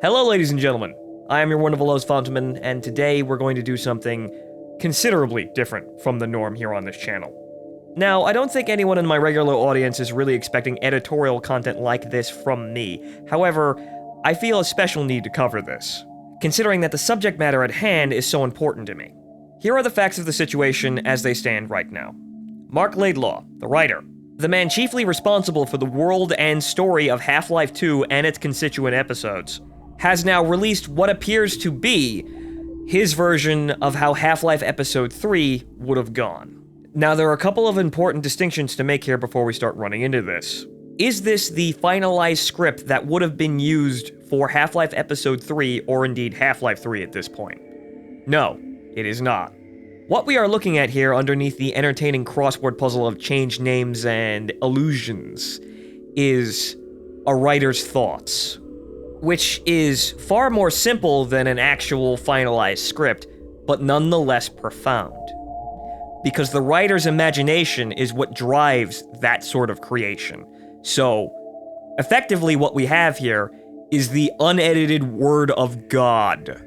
Hello, ladies and gentlemen. I am your wonderful host, Fountainman, and today we're going to do something considerably different from the norm here on this channel. Now, I don't think anyone in my regular audience is really expecting editorial content like this from me. However, I feel a special need to cover this, considering that the subject matter at hand is so important to me. Here are the facts of the situation as they stand right now. Mark Laidlaw, the writer, the man chiefly responsible for the world and story of Half-Life 2 and its constituent episodes, has now released what appears to be his version of how Half-Life Episode 3 would have gone. Now, there are a couple of important distinctions to make here before we start running into this. Is this the finalized script that would have been used for Half-Life Episode 3, or indeed Half-Life 3 at this point? No, it is not. What we are looking at here underneath the entertaining crossword puzzle of changed names and illusions is a writer's thoughts, which is far more simple than an actual finalized script, but nonetheless profound. Because the writer's imagination is what drives that sort of creation. So, effectively what we have here is the unedited word of God.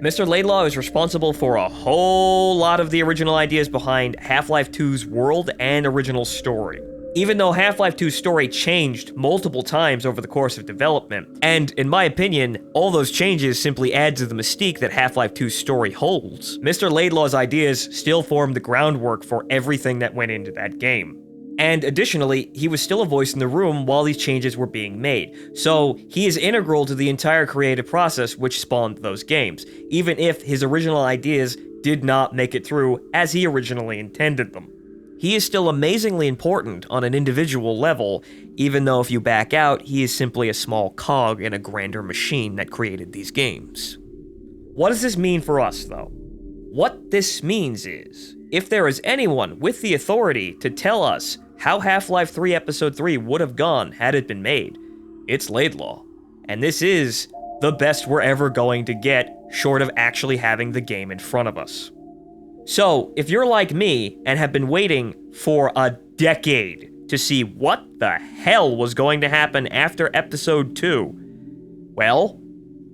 Mr. Laidlaw is responsible for a whole lot of the original ideas behind Half-Life 2's world and original story. Even though Half-Life 2's story changed multiple times over the course of development, and in my opinion, all those changes simply add to the mystique that Half-Life 2's story holds, Mr. Laidlaw's ideas still form the groundwork for everything that went into that game. And additionally, he was still a voice in the room while these changes were being made, so he is integral to the entire creative process which spawned those games, even if his original ideas did not make it through as he originally intended them. He is still amazingly important on an individual level, even though if you back out, he is simply a small cog in a grander machine that created these games. What does this mean for us, though? What this means is, if there is anyone with the authority to tell us how Half-Life 3 Episode 3 would have gone had it been made, it's Laidlaw. And this is the best we're ever going to get, short of actually having the game in front of us. So, if you're like me and have been waiting for a decade to see what the hell was going to happen after Episode 2, well,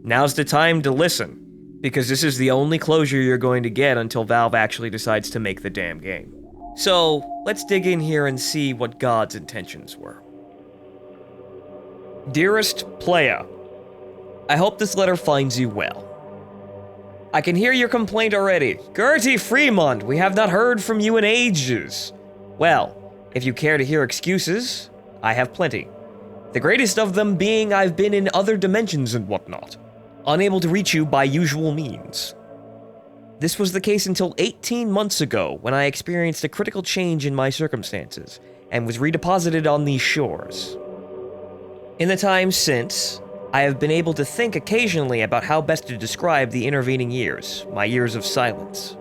now's the time to listen, because this is the only closure you're going to get until Valve actually decides to make the damn game. So, let's dig in here and see what God's intentions were. Dearest Playa, I hope this letter finds you well. I can hear your complaint already. Gertie Fremont, we have not heard from you in ages. Well, if you care to hear excuses, I have plenty. The greatest of them being I've been in other dimensions and whatnot, unable to reach you by usual means. This was the case until 18 months ago, when I experienced a critical change in my circumstances, and was redeposited on these shores. In the time since, I have been able to think occasionally about how best to describe the intervening years, my years of silence.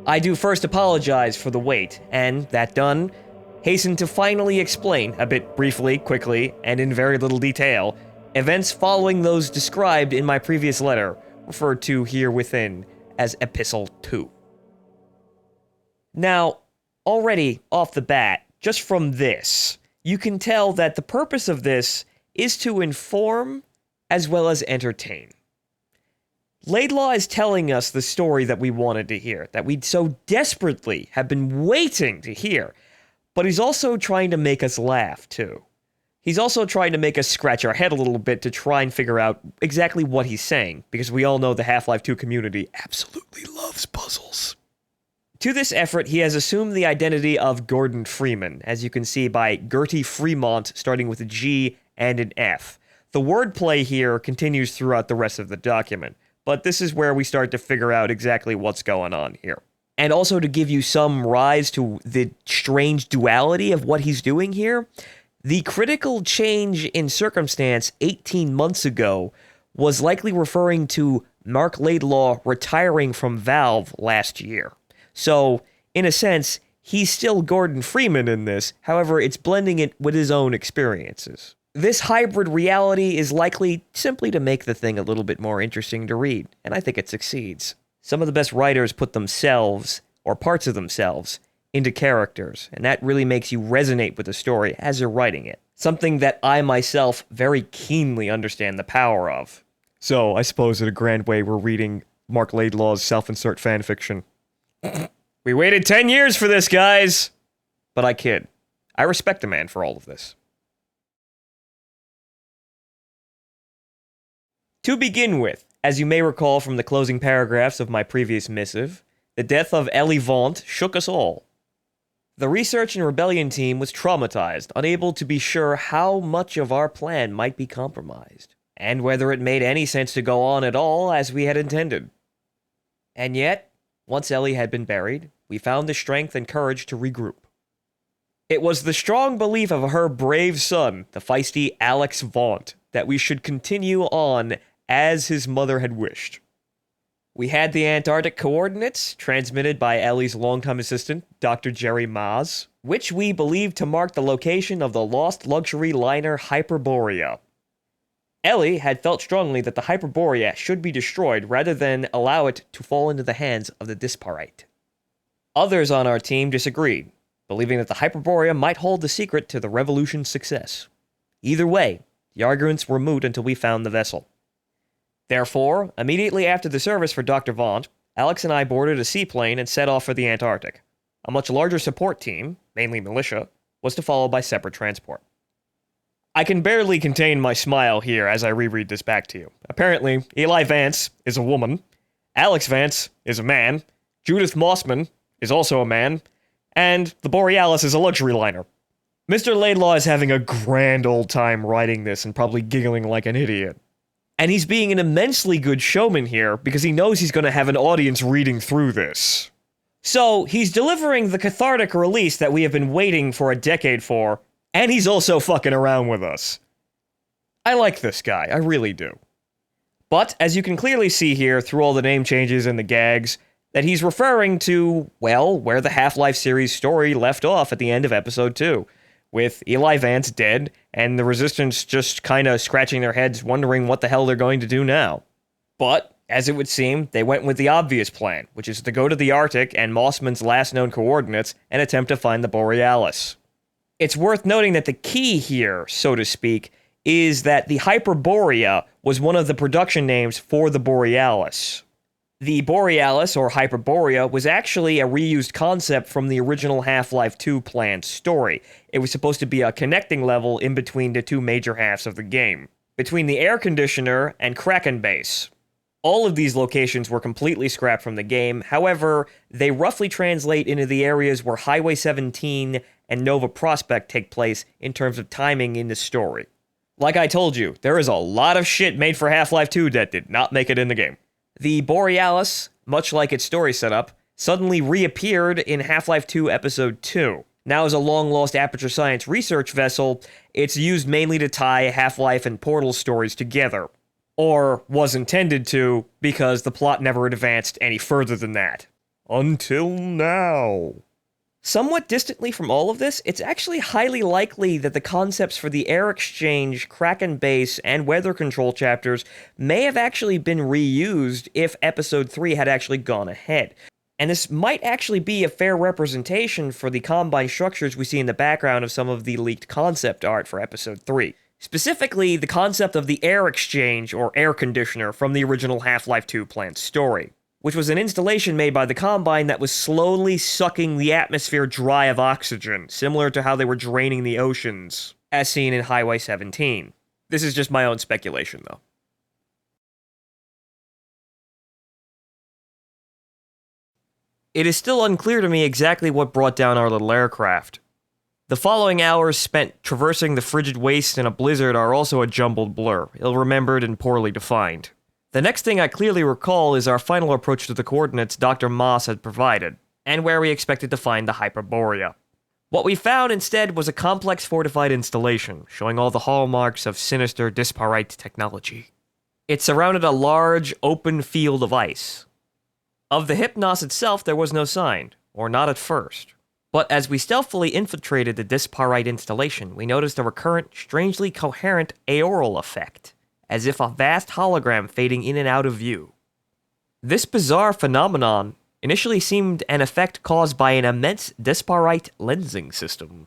I do first apologize for the wait, and, that done, hasten to finally explain, a bit briefly, quickly, and in very little detail, events following those described in my previous letter, referred to here within as Epistle 2. Now, already off the bat, just from this, you can tell that the purpose of this is to inform as well as entertain. Laidlaw is telling us the story that we wanted to hear, that we so desperately have been waiting to hear, but he's also trying to make us laugh, too. He's also trying to make us scratch our head a little bit to try and figure out exactly what he's saying, because we all know the Half-Life 2 community absolutely loves puzzles. To this effort, he has assumed the identity of Gordon Freeman, as you can see by Gertie Fremont starting with a G and an F. The wordplay here continues throughout the rest of the document, but this is where we start to figure out exactly what's going on here. And also to give you some rise to the strange duality of what he's doing here, the critical change in circumstance 18 months ago was likely referring to Mark Laidlaw retiring from Valve last year. So, in a sense, he's still Gordon Freeman in this, however, it's blending it with his own experiences. This hybrid reality is likely simply to make the thing a little bit more interesting to read, and I think it succeeds. Some of the best writers put themselves, or parts of themselves, into characters, and that really makes you resonate with the story as you're writing it. Something that I myself very keenly understand the power of. So, I suppose in a grand way we're reading Mark Laidlaw's self-insert fanfiction. We waited 10 years for this, guys! But I kid. I respect the man for all of this. To begin with, as you may recall from the closing paragraphs of my previous missive, the death of Ellie Vaunt shook us all. The research and rebellion team was traumatized, unable to be sure how much of our plan might be compromised, and whether it made any sense to go on at all as we had intended. And yet, once Ellie had been buried, we found the strength and courage to regroup. It was the strong belief of her brave son, the feisty Alex Vaunt, that we should continue on as his mother had wished. We had the Antarctic coordinates, transmitted by Ellie's longtime assistant, Dr. Jerry Maas, which we believed to mark the location of the lost luxury liner Hyperborea. Ellie had felt strongly that the Hyperborea should be destroyed rather than allow it to fall into the hands of the Disparite. Others on our team disagreed, believing that the Hyperborea might hold the secret to the revolution's success. Either way, the arguments were moot until we found the vessel. Therefore, immediately after the service for Dr. Vaunt, Alex and I boarded a seaplane and set off for the Antarctic. A much larger support team, mainly militia, was to follow by separate transport. I can barely contain my smile here as I reread this back to you. Apparently, Eli Vance is a woman, Alex Vance is a man, Judith Mossman is also a man, and the Borealis is a luxury liner. Mr. Laidlaw is having a grand old time writing this and probably giggling like an idiot. And he's being an immensely good showman here because he knows he's going to have an audience reading through this. So, he's delivering the cathartic release that we have been waiting for a decade for, and he's also fucking around with us. I like this guy, I really do. But, as you can clearly see here through all the name changes and the gags, that he's referring to, well, where the Half-Life series story left off at the end of episode 2. With Eli Vance dead, and the Resistance just kinda scratching their heads wondering what the hell they're going to do now. But, as it would seem, they went with the obvious plan, which is to go to the Arctic and Mossman's last known coordinates and attempt to find the Borealis. It's worth noting that the key here, so to speak, is that the Hyperborea was one of the production names for the Borealis. The Borealis, or Hyperborea, was actually a reused concept from the original Half-Life 2 planned story. It was supposed to be a connecting level in between the two major halves of the game, between the air conditioner and Kraken Base. All of these locations were completely scrapped from the game, however, they roughly translate into the areas where Highway 17 and Nova Prospect take place in terms of timing in the story. Like I told you, there is a lot of shit made for Half-Life 2 that did not make it in the game. The Borealis, much like its story setup, suddenly reappeared in Half-Life 2 Episode 2. Now as a long-lost Aperture Science research vessel, it's used mainly to tie Half-Life and Portal stories together. Or was intended to, because the plot never advanced any further than that. Until now. Somewhat distantly from all of this, it's actually highly likely that the concepts for the Air Exchange, Kraken Base, and Weather Control chapters may have actually been reused if Episode 3 had actually gone ahead. And this might actually be a fair representation for the combine structures we see in the background of some of the leaked concept art for Episode 3. Specifically, the concept of the Air Exchange, or air conditioner, from the original Half-Life 2 planned story, which was an installation made by the Combine that was slowly sucking the atmosphere dry of oxygen, similar to how they were draining the oceans, as seen in Highway 17. This is just my own speculation, though. It is still unclear to me exactly what brought down our little aircraft. The following hours spent traversing the frigid waste in a blizzard are also a jumbled blur, ill-remembered and poorly defined. The next thing I clearly recall is our final approach to the coordinates Dr. Moss had provided, and where we expected to find the Hyperborea. What we found instead was a complex fortified installation, showing all the hallmarks of sinister Disparite technology. It surrounded a large, open field of ice. Of the Hypnos itself there was no sign, or not at first. But as we stealthily infiltrated the Disparite installation, we noticed a recurrent, strangely coherent auroral effect, as if a vast hologram fading in and out of view. This bizarre phenomenon initially seemed an effect caused by an immense Disparite lensing system.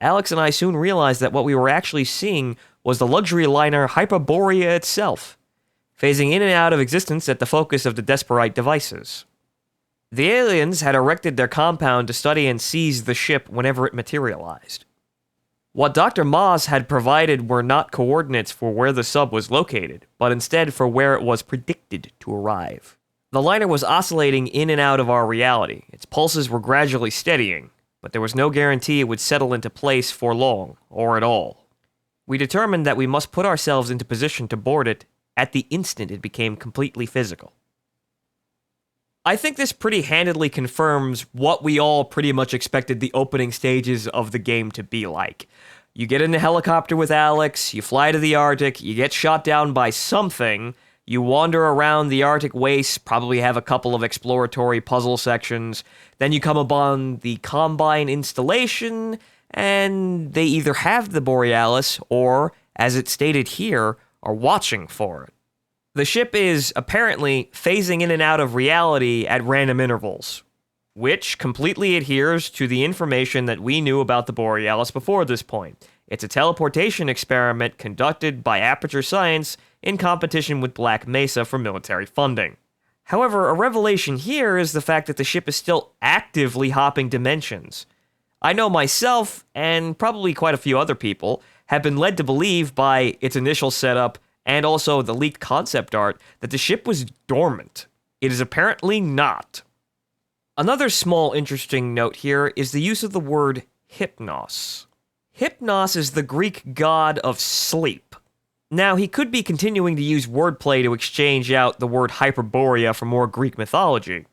Alex and I soon realized that what we were actually seeing was the luxury liner Hyperborea itself. phasing in and out of existence at the focus of the Desperite devices. The aliens had erected their compound to study and seize the ship whenever it materialized. What Dr. Moss had provided were not coordinates for where the sub was located, but instead for where it was predicted to arrive. The liner was oscillating in and out of our reality. Its pulses were gradually steadying, but there was no guarantee it would settle into place for long, or at all. We determined that we must put ourselves into position to board it at the instant it became completely physical. I think this pretty handedly confirms what we all pretty much expected the opening stages of the game to be like. You get in a helicopter with Alex, you fly to the Arctic, you get shot down by something, you wander around the Arctic wastes, probably have a couple of exploratory puzzle sections, then you come upon the Combine installation, and they either have the Borealis or, as it's stated here, are watching for it. The ship is apparently phasing in and out of reality at random intervals, which completely adheres to the information that we knew about the Borealis before this point. It's a teleportation experiment conducted by Aperture Science in competition with Black Mesa for military funding. However, a revelation here is the fact that the ship is still actively hopping dimensions. I know myself, and probably quite a few other people, have been led to believe by its initial setup and also the leaked concept art that the ship was dormant. It is apparently not. Another small interesting note here is the use of the word hypnos. Hypnos is the Greek god of sleep. Now, he could be continuing to use wordplay to exchange out the word Hyperborea for more Greek mythology.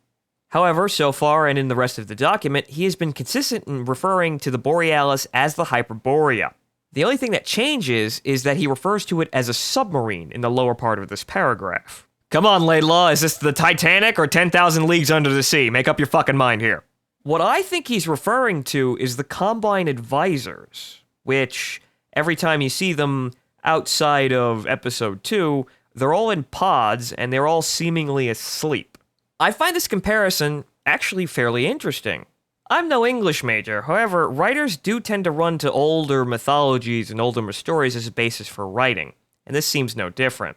However, so far and in the rest of the document, he has been consistent in referring to the Borealis as the Hyperborea. The only thing that changes is that he refers to it as a submarine in the lower part of this paragraph. Come on, Laidlaw, is this the Titanic or 10,000 Leagues Under the Sea? Make up your fucking mind here. What I think he's referring to is the Combine advisors, which, every time you see them outside of episode 2, they're all in pods and they're all seemingly asleep. I find this comparison actually fairly interesting. I'm no English major, however, writers do tend to run to older mythologies and older stories as a basis for writing, and this seems no different.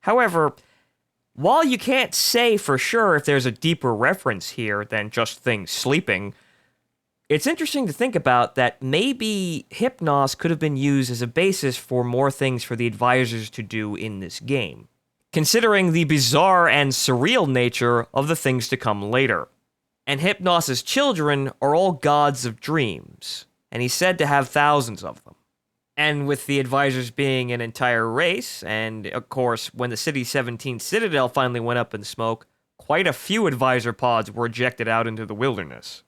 However, while you can't say for sure if there's a deeper reference here than just things sleeping, it's interesting to think about that maybe Hypnos could have been used as a basis for more things for the advisors to do in this game, considering the bizarre and surreal nature of the things to come later. And Hypnos' children are all gods of dreams, and he's said to have thousands of them. And with the advisors being an entire race, and of course, when the City 17 Citadel finally went up in smoke, quite a few advisor pods were ejected out into the wilderness.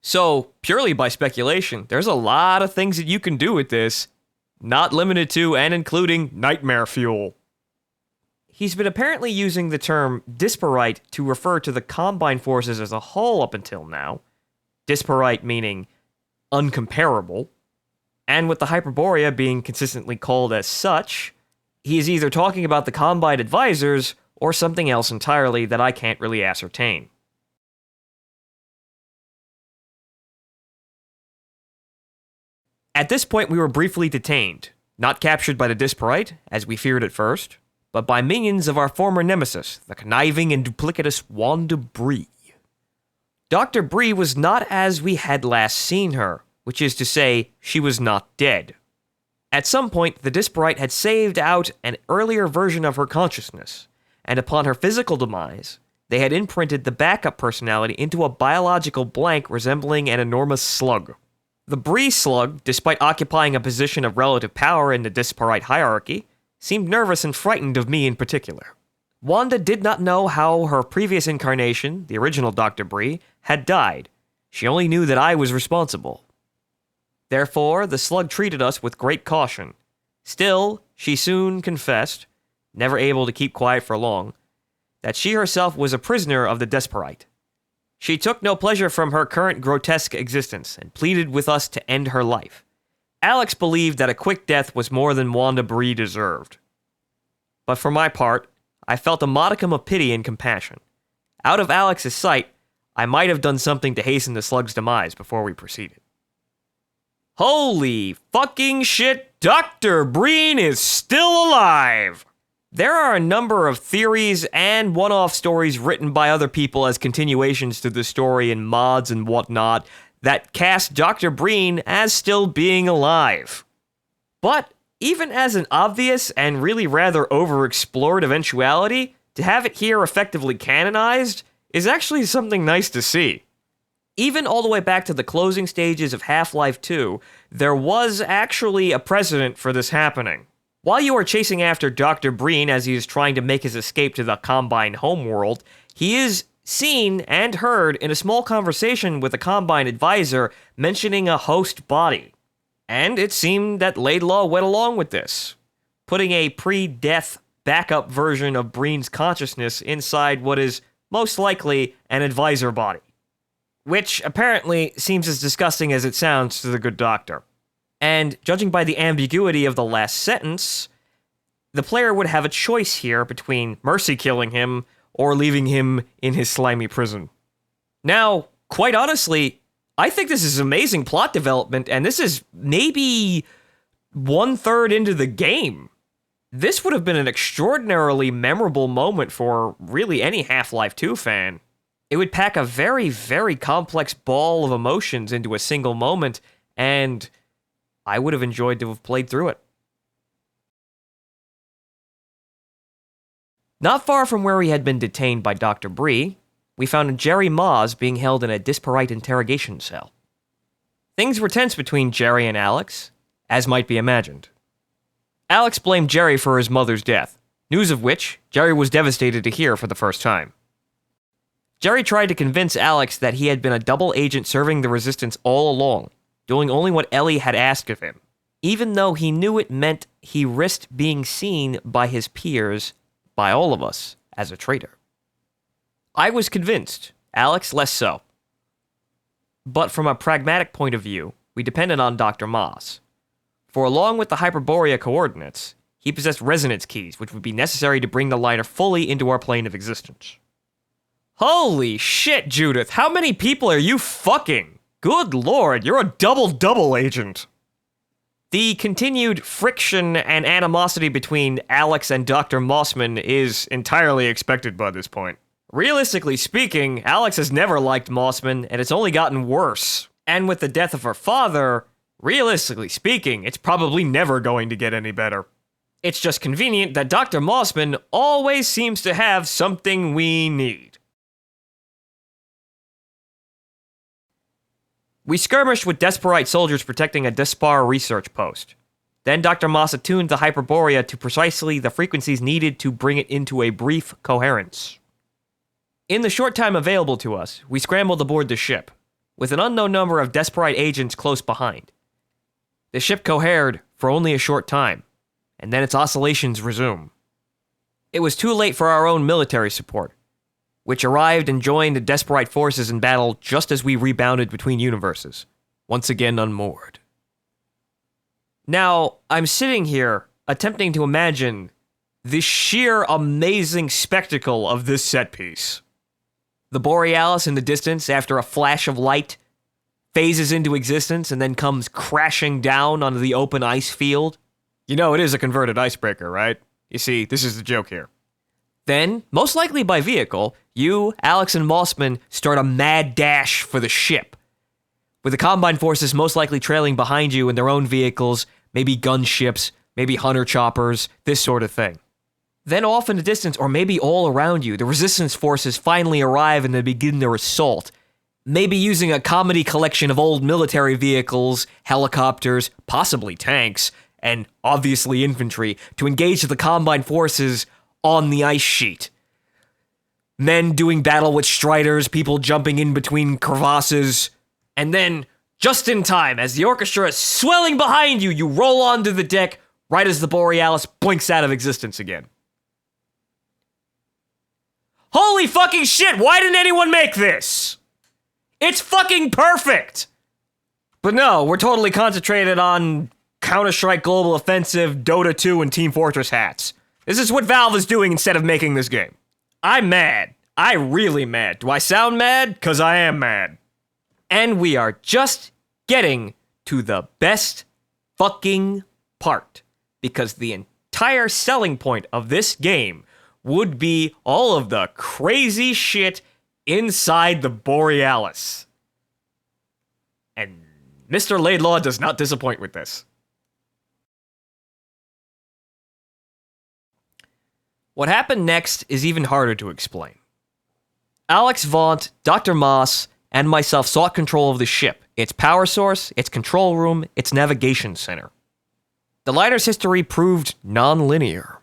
So, purely by speculation, there's a lot of things that you can do with this, not limited to and including nightmare fuel. He's been apparently using the term disparite to refer to the Combine forces as a whole up until now, disparite meaning uncomparable, and with the Hyperborea being consistently called as such, he is either talking about the Combine advisors or something else entirely that I can't really ascertain. At this point, we were briefly detained, not captured by the disparite, as we feared at first, but by minions of our former nemesis, the conniving and duplicitous Wanda Bree. Dr. Bree was not as we had last seen her, which is to say, she was not dead. At some point, the disparite had saved out an earlier version of her consciousness, and upon her physical demise, they had imprinted the backup personality into a biological blank resembling an enormous slug. The Bree slug, despite occupying a position of relative power in the disparite hierarchy, seemed nervous and frightened of me in particular. Wanda did not know how her previous incarnation, the original Dr. Bree, had died. She only knew that I was responsible. Therefore, the slug treated us with great caution. Still, she soon confessed, never able to keep quiet for long, that she herself was a prisoner of the Desperite. She took no pleasure from her current grotesque existence and pleaded with us to end her life. Alex believed that a quick death was more than Wanda Bree deserved. But for my part, I felt a modicum of pity and compassion. Out of Alex's sight, I might have done something to hasten the slug's demise before we proceeded. Holy fucking shit, Dr. Breen is still alive! There are a number of theories and one-off stories written by other people as continuations to the story in mods and whatnot that cast Dr. Breen as still being alive. But even as an obvious and really rather overexplored eventuality, to have it here effectively canonized is actually something nice to see. Even all the way back to the closing stages of Half-Life 2, there was actually a precedent for this happening. While you are chasing after Dr. Breen as he is trying to make his escape to the Combine homeworld, he is seen and heard in a small conversation with a Combine advisor mentioning a host body. And it seemed that Laidlaw went along with this, putting a pre-death backup version of Breen's consciousness inside what is most likely an advisor body. Which apparently seems as disgusting as it sounds to the good doctor. And judging by the ambiguity of the last sentence, the player would have a choice here between mercy killing him or leaving him in his slimy prison. Now, quite honestly, I think this is amazing plot development, and this is maybe 1/3 into the game. This would have been an extraordinarily memorable moment for really any Half-Life 2 fan. It would pack a very, very complex ball of emotions into a single moment, and I would have enjoyed to have played through it. Not far from where he had been detained by Dr. Bree, we found Jerry Moz being held in a disparate interrogation cell. Things were tense between Jerry and Alex, as might be imagined. Alex blamed Jerry for his mother's death, news of which Jerry was devastated to hear for the first time. Jerry tried to convince Alex that he had been a double agent serving the Resistance all along, doing only what Ellie had asked of him, even though he knew it meant he risked being seen by his peers, by all of us, as a traitor. I was convinced, Alex less so. But from a pragmatic point of view, we depended on Dr. Moz. For along with the Hyperborea coordinates, he possessed resonance keys, which would be necessary to bring the liner fully into our plane of existence. Holy shit, Judith, how many people are you fucking? Good lord, you're a double-double agent. The continued friction and animosity between Alex and Dr. Mossman is entirely expected by this point. Realistically speaking, Alex has never liked Mossman, and it's only gotten worse. And with the death of her father, realistically speaking, it's probably never going to get any better. It's just convenient that Dr. Mossman always seems to have something we need. We skirmished with Desperite soldiers protecting a Despar research post. Then Dr. Moss attuned the Hyperborea to precisely the frequencies needed to bring it into a brief coherence. In the short time available to us, we scrambled aboard the ship, with an unknown number of Desperite agents close behind. The ship cohered for only a short time, and then its oscillations resumed. It was too late for our own military support, which arrived and joined the Desperite forces in battle just as we rebounded between universes, once again unmoored. Now, I'm sitting here attempting to imagine the sheer amazing spectacle of this set piece. The Borealis in the distance, after a flash of light, phases into existence and then comes crashing down onto the open ice field. You know, it is a converted icebreaker, right? You see, this is the joke here. Then, most likely by vehicle, you, Alex, and Mossman start a mad dash for the ship, with the Combine forces most likely trailing behind you in their own vehicles, maybe gunships, maybe hunter choppers, this sort of thing. Then off in the distance, or maybe all around you, the Resistance forces finally arrive and they begin their assault, maybe using a comedy collection of old military vehicles, helicopters, possibly tanks, and obviously infantry, to engage the Combine forces on the ice sheet. Men doing battle with striders, people jumping in between crevasses, and then, just in time, as the orchestra is swelling behind you, you roll onto the deck right as the Borealis blinks out of existence again. Holy fucking shit, why didn't anyone make this? It's fucking perfect! But no, we're totally concentrated on Counter-Strike Global Offensive, Dota 2, and Team Fortress hats. This is what Valve is doing instead of making this game. I'm mad. I'm really mad. Do I sound mad? 'Cause I am mad. And we are just getting to the best fucking part. Because the entire selling point of this game would be all of the crazy shit inside the Borealis. And Mr. Laidlaw does not disappoint with this. What happened next is even harder to explain. Alex Vaught, Dr. Moss, and myself sought control of the ship, its power source, its control room, its navigation center. The liner's history proved non-linear.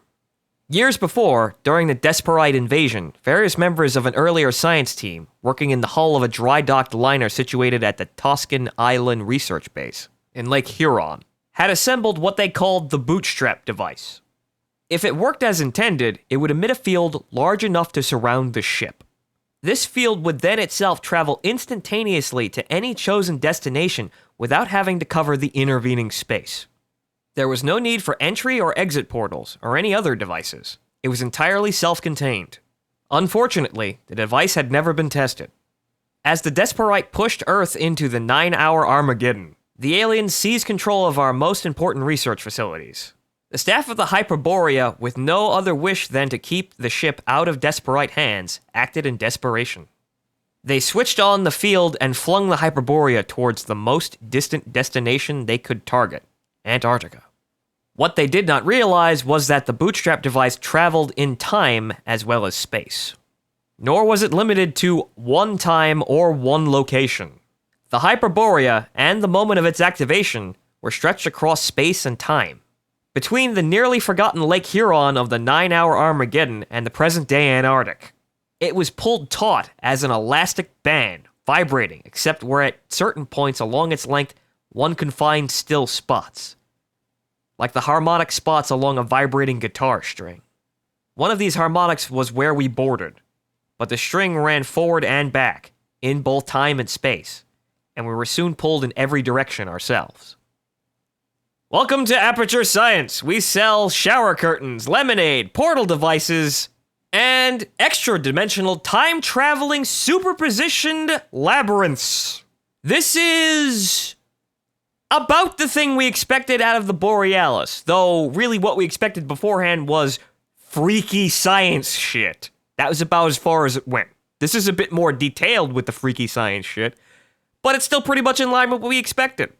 Years before, during the Desperite invasion, various members of an earlier science team, working in the hull of a dry-docked liner situated at the Toscan Island Research Base in Lake Huron, had assembled what they called the bootstrap device. If it worked as intended, it would emit a field large enough to surround the ship. This field would then itself travel instantaneously to any chosen destination without having to cover the intervening space. There was no need for entry or exit portals or any other devices. It was entirely self-contained. Unfortunately, the device had never been tested. As the Desperite pushed Earth into the 9-hour Armageddon, the aliens seized control of our most important research facilities. The staff of the Hyperborea, with no other wish than to keep the ship out of Desperite hands, acted in desperation. They switched on the field and flung the Hyperborea towards the most distant destination they could target, Antarctica. What they did not realize was that the bootstrap device traveled in time as well as space. Nor was it limited to one time or one location. The Hyperborea, and the moment of its activation, were stretched across space and time. Between the nearly forgotten Lake Huron of the 9-hour Armageddon and the present-day Antarctic, it was pulled taut as an elastic band, vibrating, except where at certain points along its length one could find still spots, like the harmonic spots along a vibrating guitar string. One of these harmonics was where we boarded, but the string ran forward and back, in both time and space, and we were soon pulled in every direction ourselves. Welcome to Aperture Science. We sell shower curtains, lemonade, portal devices, and extra-dimensional time-traveling superpositioned labyrinths. This is about the thing we expected out of the Borealis, though really what we expected beforehand was freaky science shit. That was about as far as it went. This is a bit more detailed with the freaky science shit, but it's still pretty much in line with what we expected.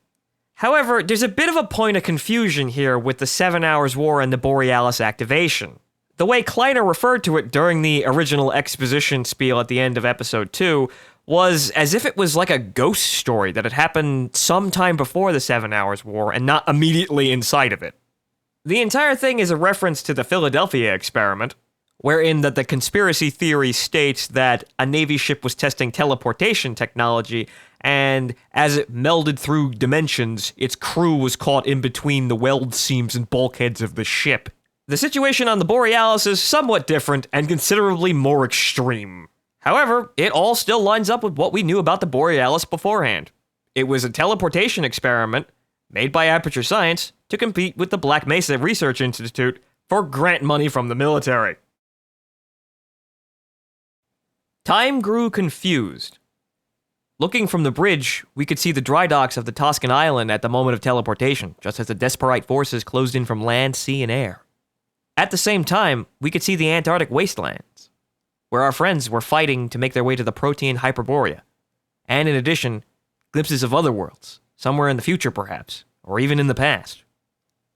However, there's a bit of a point of confusion here with the 7 Hours War and the Borealis activation. The way Kleiner referred to it during the original exposition spiel at the end of episode 2 was as if it was like a ghost story that had happened sometime before the 7 Hours War and not immediately inside of it. The entire thing is a reference to the Philadelphia experiment, wherein the conspiracy theory states that a Navy ship was testing teleportation technology, and as it melded through dimensions, its crew was caught in between the weld seams and bulkheads of the ship. The situation on the Borealis is somewhat different and considerably more extreme. However, it all still lines up with what we knew about the Borealis beforehand. It was a teleportation experiment made by Aperture Science to compete with the Black Mesa Research Institute for grant money from the military. Time grew confused. Looking from the bridge, we could see the dry docks of the Toscan Island at the moment of teleportation, just as the Desperite forces closed in from land, sea, and air. At the same time, we could see the Antarctic wastelands, where our friends were fighting to make their way to the Protean Hyperborea, and in addition, glimpses of other worlds, somewhere in the future perhaps, or even in the past.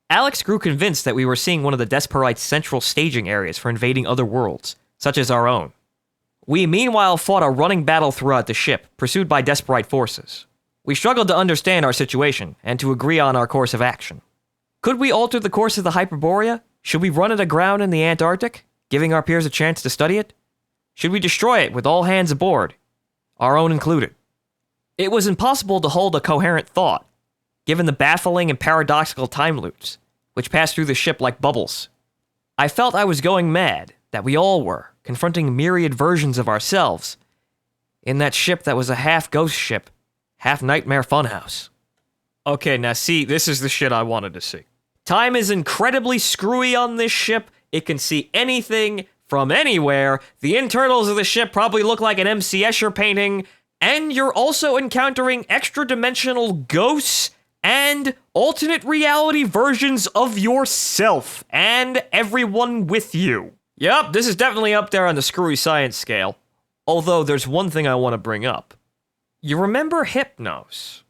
Alex grew convinced that we were seeing one of the Desperite's central staging areas for invading other worlds, such as our own. We meanwhile fought a running battle throughout the ship, pursued by Desperite forces. We struggled to understand our situation, and to agree on our course of action. Could we alter the course of the Hyperborea? Should we run it aground in the Antarctic, giving our peers a chance to study it? Should we destroy it with all hands aboard, our own included? It was impossible to hold a coherent thought, given the baffling and paradoxical time loops, which passed through the ship like bubbles. I felt I was going mad, that we all were, confronting myriad versions of ourselves, in that ship that was a half-ghost ship, half-nightmare funhouse. Okay, now see, this is the shit I wanted to see. Time is incredibly screwy on this ship. It can see anything from anywhere. The internals of the ship probably look like an M.C. Escher painting, and you're also encountering extra-dimensional ghosts and alternate reality versions of yourself and everyone with you. Yup, this is definitely up there on the screwy science scale. Although there's one thing I want to bring up. You remember Hypnos?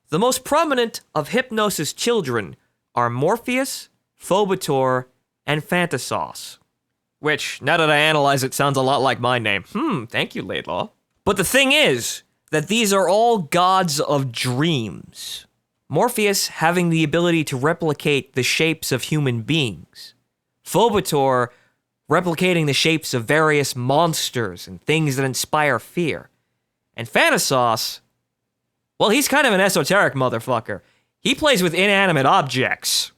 The most prominent of Hypnos' children are Morpheus, Phobator, and Phantasos. Which, now that I analyze it, sounds a lot like my name. Thank you, Laidlaw. But the thing is that these are all gods of dreams. Morpheus having the ability to replicate the shapes of human beings. Phobator replicating the shapes of various monsters and things that inspire fear. And Phantasos, well, he's kind of an esoteric motherfucker. He plays with inanimate objects.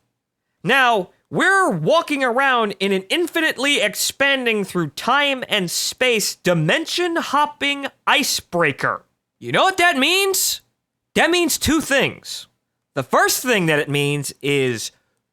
Now, we're walking around in an infinitely expanding through time and space dimension-hopping icebreaker. You know what that means? That means two things. The first thing that it means is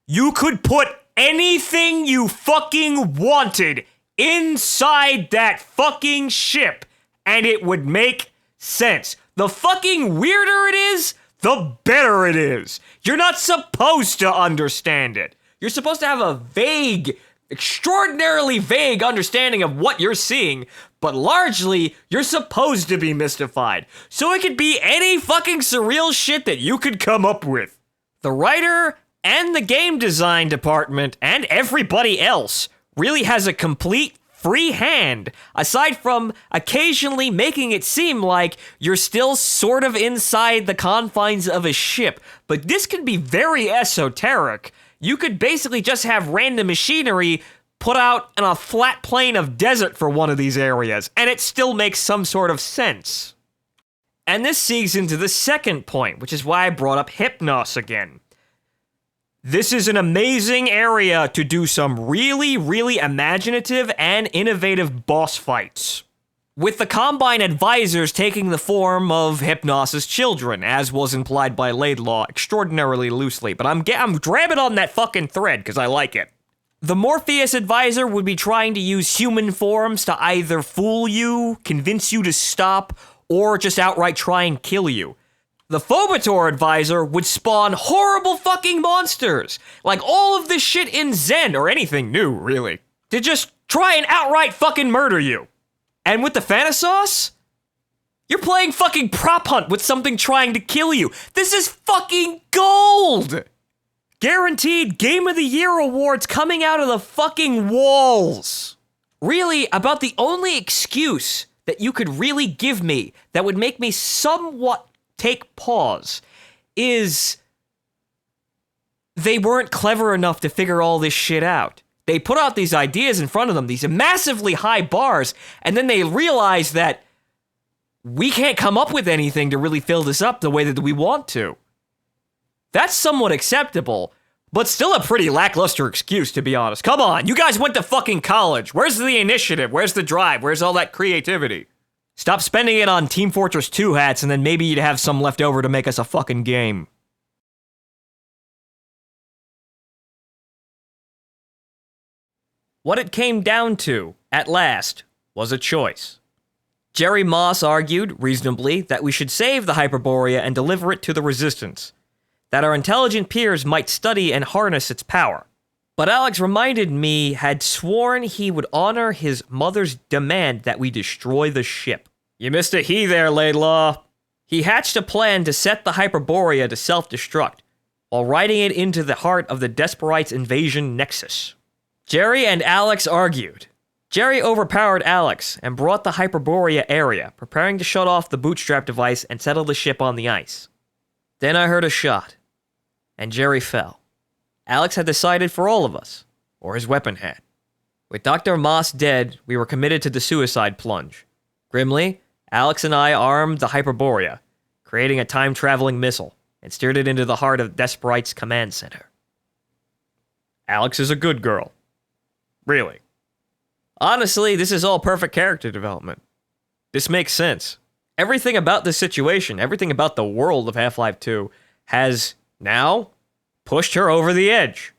you could put anything you fucking wanted inside that fucking ship, and it would make sense. The fucking weirder it is, the better it is. You're not supposed to understand it. You're supposed to have a vague, extraordinarily vague understanding of what you're seeing, but largely, you're supposed to be mystified. So it could be any fucking surreal shit that you could come up with. The writer and the game design department and everybody else really has a complete free hand, aside from occasionally making it seem like you're still sort of inside the confines of a ship. But this can be very esoteric. You could basically just have random machinery put out on a flat plane of desert for one of these areas, and it still makes some sort of sense. And this segues into the second point, which is why I brought up Hypnos again. This is an amazing area to do some really, really imaginative and innovative boss fights. With the Combine advisors taking the form of Hypnos' children, as was implied by Laidlaw extraordinarily loosely, but I'm grabbing on that fucking thread because I like it. The Morpheus advisor would be trying to use human forms to either fool you, convince you to stop, or just outright try and kill you. The Phobator advisor would spawn horrible fucking monsters, like all of this shit in Zen, or anything new, really, to just try and outright fucking murder you. And with the Phantasos, you're playing fucking prop hunt with something trying to kill you. This is fucking gold! Guaranteed Game of the Year awards coming out of the fucking walls. Really, about the only excuse that you could really give me that would make me somewhat take pause is they weren't clever enough to figure all this shit out. They put out these ideas in front of them, these massively high bars, and then they realize that we can't come up with anything to really fill this up the way that we want to. That's somewhat acceptable, but still a pretty lackluster excuse, to be honest. Come on, you guys went to fucking college. Where's the initiative? Where's the drive? Where's all that creativity? Stop spending it on Team Fortress 2 hats, and then maybe you'd have some left over to make us a fucking game. What it came down to, at last, was a choice. Jerry Moss argued, reasonably, that we should save the Hyperborea and deliver it to the Resistance, that our intelligent peers might study and harness its power. But Alex reminded me had sworn he would honor his mother's demand that we destroy the ship. You missed a he there, Laidlaw. He hatched a plan to set the Hyperborea to self-destruct, while riding it into the heart of the Desperites' invasion nexus. Jerry and Alex argued. Jerry overpowered Alex and brought the Hyperborea area, preparing to shut off the bootstrap device and settle the ship on the ice. Then I heard a shot, and Jerry fell. Alex had decided for all of us, or his weapon had. With Dr. Moss dead, we were committed to the suicide plunge. Grimly, Alex and I armed the Hyperborea, creating a time-traveling missile, and steered it into the heart of Desperite's command center. Alex is a good girl. Really. Honestly, this is all perfect character development. This makes sense. Everything about this situation, everything about the world of Half-Life 2 has now pushed her over the edge.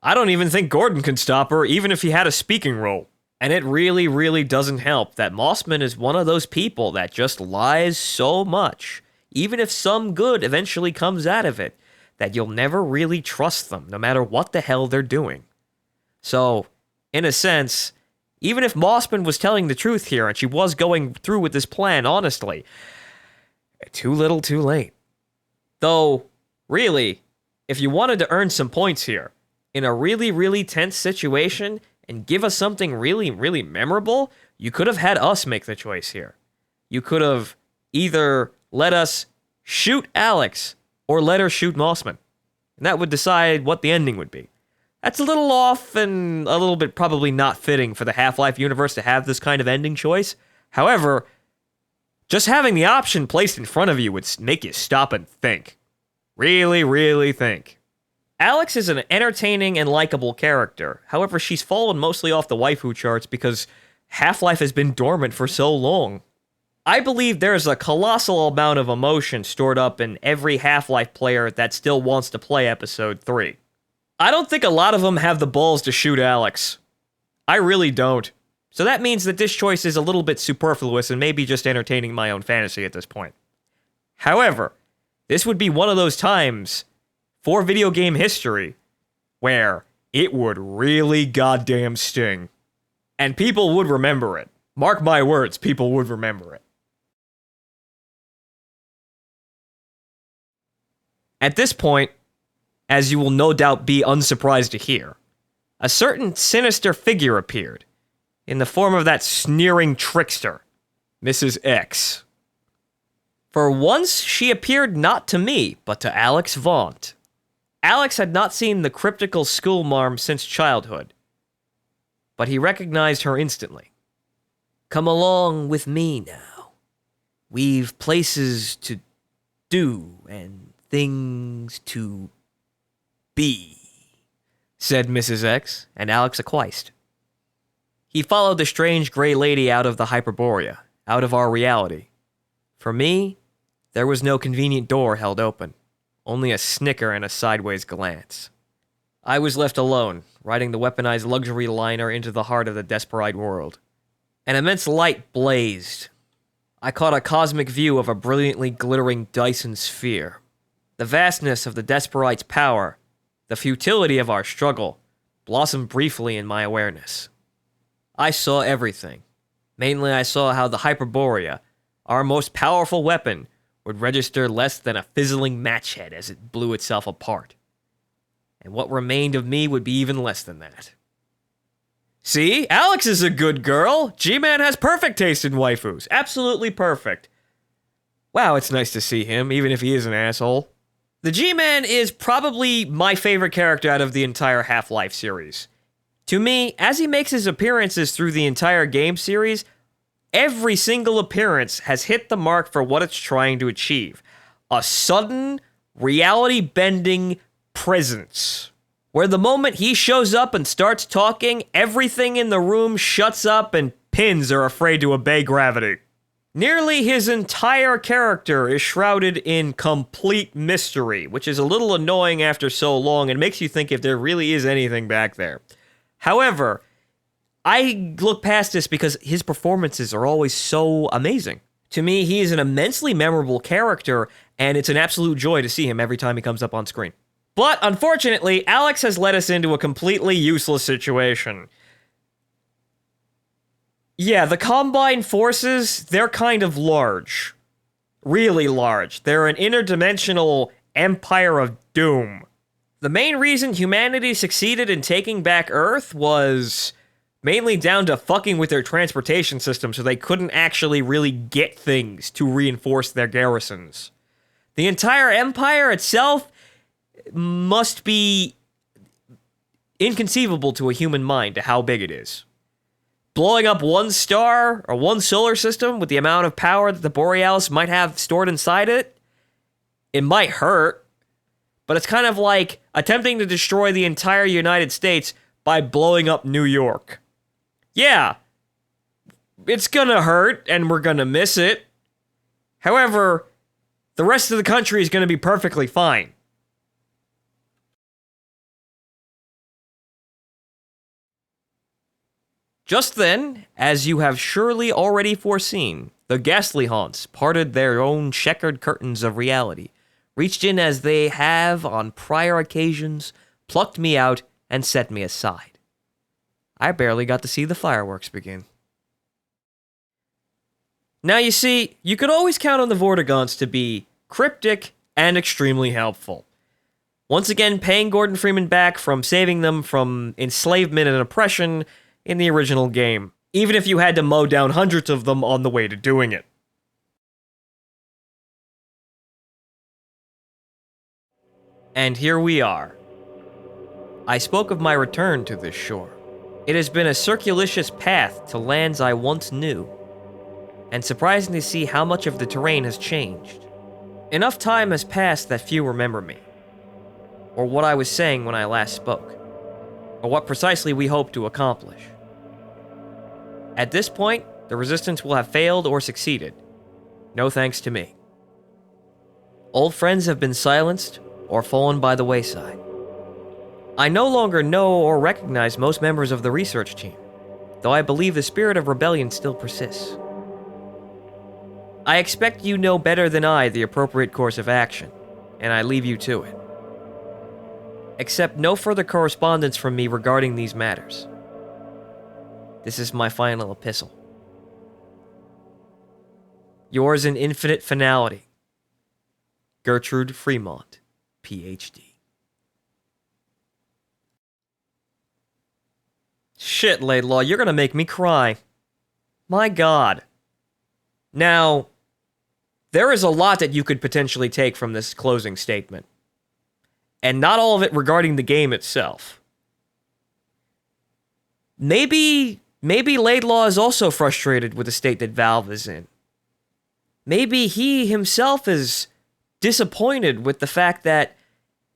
I don't even think Gordon can stop her, even if he had a speaking role. And it really, really doesn't help that Mossman is one of those people that just lies so much, even if some good eventually comes out of it. that you'll never really trust them, no matter what the hell they're doing. So, in a sense, even if Mossman was telling the truth here and she was going through with this plan honestly, too little too late. Though, really, if you wanted to earn some points here, in a really, really tense situation, and give us something really, really memorable, you could have had us make the choice here. You could have either let us shoot Alex or let her shoot Mossman. And that would decide what the ending would be. That's a little off and a little bit probably not fitting for the Half-Life universe to have this kind of ending choice. However, just having the option placed in front of you would make you stop and think. Really, really think. Alex is an entertaining and likable character. However, she's fallen mostly off the waifu charts because Half-Life has been dormant for so long. I believe there's a colossal amount of emotion stored up in every Half-Life player that still wants to play Episode 3. I don't think a lot of them have the balls to shoot Alex. I really don't. So that means that this choice is a little bit superfluous and maybe just entertaining my own fantasy at this point. However, this would be one of those times for video game history where it would really goddamn sting. And people would remember it. Mark my words, people would remember it. At this point, as you will no doubt be unsurprised to hear, a certain sinister figure appeared, in the form of that sneering trickster, Mrs. X. For once, she appeared not to me, but to Alex Vaughnt. Alex had not seen the cryptical schoolmarm since childhood, but he recognized her instantly. Come along with me now. We've places to do and things to be, said Mrs. X, and Alex acquiesced. He followed the strange gray lady out of the Hyperborea, out of our reality. For me, there was no convenient door held open, only a snicker and a sideways glance. I was left alone, riding the weaponized luxury liner into the heart of the Desperide world. An immense light blazed. I caught a cosmic view of a brilliantly glittering Dyson sphere. The vastness of the Desperide's power, the futility of our struggle, blossomed briefly in my awareness. I saw everything. Mainly I saw how the Hyperborea, our most powerful weapon, would register less than a fizzling match head as it blew itself apart. And what remained of me would be even less than that. See? Alex is a good girl! G-Man has perfect taste in waifus. Absolutely perfect. Wow, it's nice to see him, even if he is an asshole. The G-Man is probably my favorite character out of the entire Half-Life series. To me, as he makes his appearances through the entire game series, every single appearance has hit the mark for what it's trying to achieve. A sudden, reality-bending presence. Where the moment he shows up and starts talking, everything in the room shuts up and pins are afraid to obey gravity. Nearly his entire character is shrouded in complete mystery, which is a little annoying after so long and makes you think if there really is anything back there. However, I look past this because his performances are always so amazing. To me, he is an immensely memorable character, and it's an absolute joy to see him every time he comes up on screen. But, unfortunately, Alex has led us into a completely useless situation. Yeah, the Combine forces, they're kind of large. Really large. They're an interdimensional empire of doom. The main reason humanity succeeded in taking back Earth was mainly down to fucking with their transportation system so they couldn't actually really get things to reinforce their garrisons. The entire empire itself must be inconceivable to a human mind to how big it is. Blowing up one star or one solar system with the amount of power that the Borealis might have stored inside it, it might hurt. But it's kind of like attempting to destroy the entire United States by blowing up New York. Yeah, it's gonna hurt, and we're gonna miss it. However, the rest of the country is gonna be perfectly fine. Just then, as you have surely already foreseen, the ghastly haunts parted their own checkered curtains of reality, reached in as they have on prior occasions, plucked me out, and set me aside. I barely got to see the fireworks begin. Now you see, you could always count on the Vortigaunts to be cryptic and extremely helpful. Once again, paying Gordon Freeman back from saving them from enslavement and oppression in the original game, even if you had to mow down hundreds of them on the way to doing it. And here we are. I spoke of my return to this shore. It has been a circuitous path to lands I once knew, and surprising to see how much of the terrain has changed. Enough time has passed that few remember me, or what I was saying when I last spoke, or what precisely we hope to accomplish. At this point, the resistance will have failed or succeeded. No thanks to me. Old friends have been silenced or fallen by the wayside. I no longer know or recognize most members of the research team, though I believe the spirit of rebellion still persists. I expect you know better than I the appropriate course of action, and I leave you to it. Accept no further correspondence from me regarding these matters. This is my final epistle. Yours in infinite finality, Gertrude Fremont, Ph.D. Shit, Laidlaw, you're gonna make me cry. My God. Now, there is a lot that you could potentially take from this closing statement, and not all of it regarding the game itself. Maybe Laidlaw is also frustrated with the state that Valve is in. Maybe he himself is disappointed with the fact that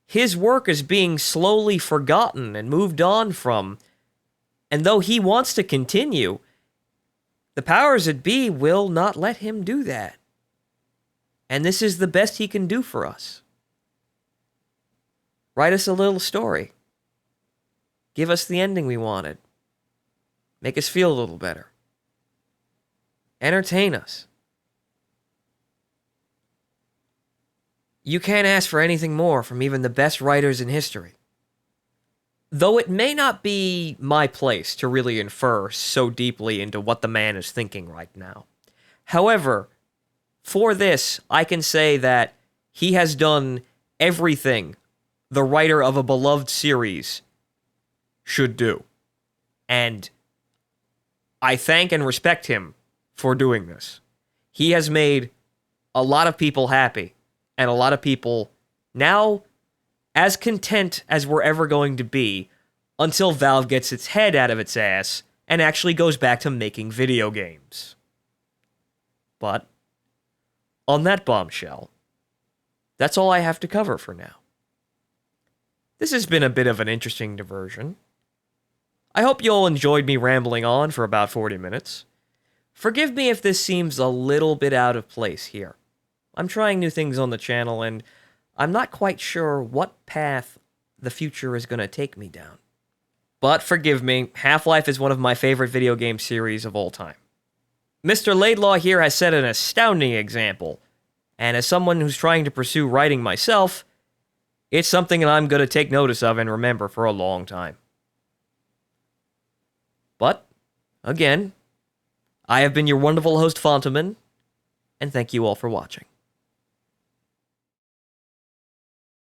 his work is being slowly forgotten and moved on from, and though he wants to continue, the powers that be will not let him do that. And this is the best he can do for us. Write us a little story. Give us the ending we wanted. Make us feel a little better. Entertain us. You can't ask for anything more from even the best writers in history. Though it may not be my place to really infer so deeply into what the man is thinking right now. However, for this, I can say that he has done everything the writer of a beloved series should do. And I thank and respect him for doing this. He has made a lot of people happy, and a lot of people now as content as we're ever going to be until Valve gets its head out of its ass and actually goes back to making video games. But on that bombshell, that's all I have to cover for now. This has been a bit of an interesting diversion. I hope you all enjoyed me rambling on for about 40 minutes. Forgive me if this seems a little bit out of place here. I'm trying new things on the channel, and I'm not quite sure what path the future is going to take me down. But forgive me, Half-Life is one of my favorite video game series of all time. Mr. Laidlaw here has set an astounding example, and as someone who's trying to pursue writing myself, it's something that I'm going to take notice of and remember for a long time. But, again, I have been your wonderful host, Fontaman, and thank you all for watching.